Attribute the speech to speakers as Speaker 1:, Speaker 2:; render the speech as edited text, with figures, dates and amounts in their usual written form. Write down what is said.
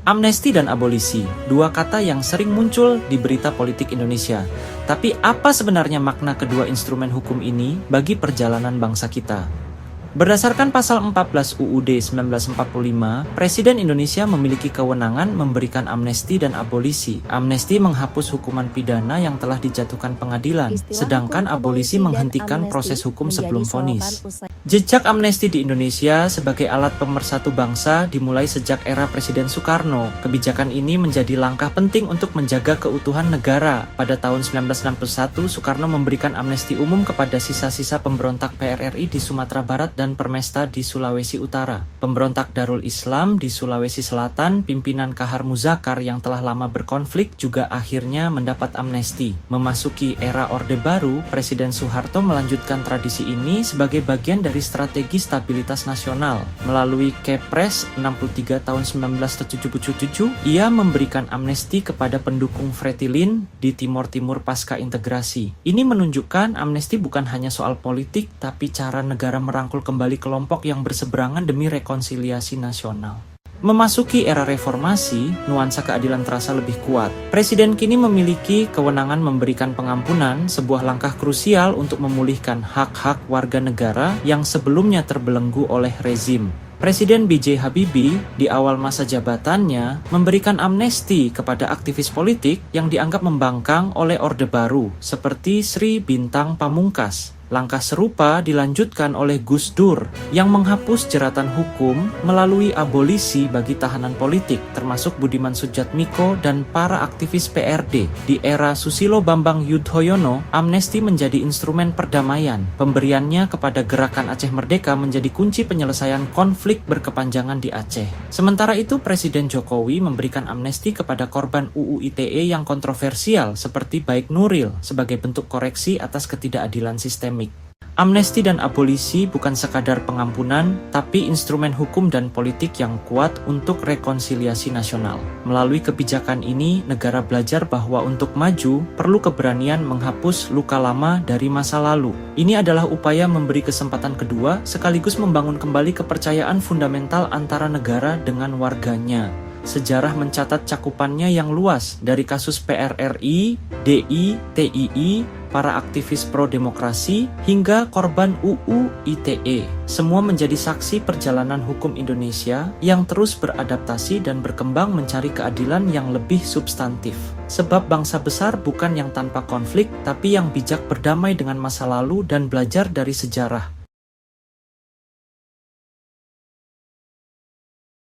Speaker 1: Amnesti dan abolisi, dua kata yang sering muncul di berita politik Indonesia. Tapi apa sebenarnya makna kedua instrumen hukum ini bagi perjalanan bangsa kita? Berdasarkan pasal 14 UUD 1945, Presiden Indonesia memiliki kewenangan memberikan amnesti dan abolisi. Amnesti menghapus hukuman pidana yang telah dijatuhkan pengadilan, sedangkan abolisi menghentikan proses hukum sebelum vonis. Jejak amnesti di Indonesia sebagai alat pemersatu bangsa dimulai sejak era Presiden Soekarno. Kebijakan ini menjadi langkah penting untuk menjaga keutuhan negara. Pada tahun 1961, Soekarno memberikan amnesti umum kepada sisa-sisa pemberontak PRRI di Sumatera Barat dan Permesta di Sulawesi Utara. Pemberontak Darul Islam di Sulawesi Selatan, pimpinan Kahar Muzakar yang telah lama berkonflik juga akhirnya mendapat amnesti. Memasuki era Orde Baru, Presiden Soeharto melanjutkan tradisi ini sebagai bagian dari strategi stabilitas nasional. Melalui Kepres 63 tahun 1977, ia memberikan amnesti kepada pendukung Fretilin di Timor Timur pasca integrasi. Ini menunjukkan amnesti bukan hanya soal politik, tapi cara negara merangkul kembali kelompok yang berseberangan demi rekonsiliasi nasional. Memasuki era reformasi, nuansa keadilan terasa lebih kuat. Presiden kini memiliki kewenangan memberikan pengampunan, sebuah langkah krusial untuk memulihkan hak-hak warga negara yang sebelumnya terbelenggu oleh rezim. Presiden B.J. Habibie di awal masa jabatannya memberikan amnesti kepada aktivis politik yang dianggap membangkang oleh Orde Baru, seperti Sri Bintang Pamungkas. Langkah serupa dilanjutkan oleh Gus Dur yang menghapus jeratan hukum melalui abolisi bagi tahanan politik, termasuk Budiman Sujatmiko dan para aktivis PRD. Di era Susilo Bambang Yudhoyono, amnesti menjadi instrumen perdamaian. Pemberiannya kepada Gerakan Aceh Merdeka menjadi kunci penyelesaian konflik berkepanjangan di Aceh. Sementara itu, Presiden Jokowi memberikan amnesti kepada korban UU ITE yang kontroversial seperti Baik Nuril sebagai bentuk koreksi atas ketidakadilan sistemik. Amnesti dan abolisi bukan sekadar pengampunan, tapi instrumen hukum dan politik yang kuat untuk rekonsiliasi nasional. Melalui kebijakan ini, negara belajar bahwa untuk maju, perlu keberanian menghapus luka lama dari masa lalu. Ini adalah upaya memberi kesempatan kedua, sekaligus membangun kembali kepercayaan fundamental antara negara dengan warganya. Sejarah mencatat cakupannya yang luas, dari kasus PRRI, DI, TII, para aktivis pro-demokrasi, hingga korban UU ITE. Semua menjadi saksi perjalanan hukum Indonesia yang terus beradaptasi dan berkembang mencari keadilan yang lebih substantif. Sebab bangsa besar bukan yang tanpa konflik, tapi yang bijak berdamai dengan masa lalu dan belajar dari sejarah.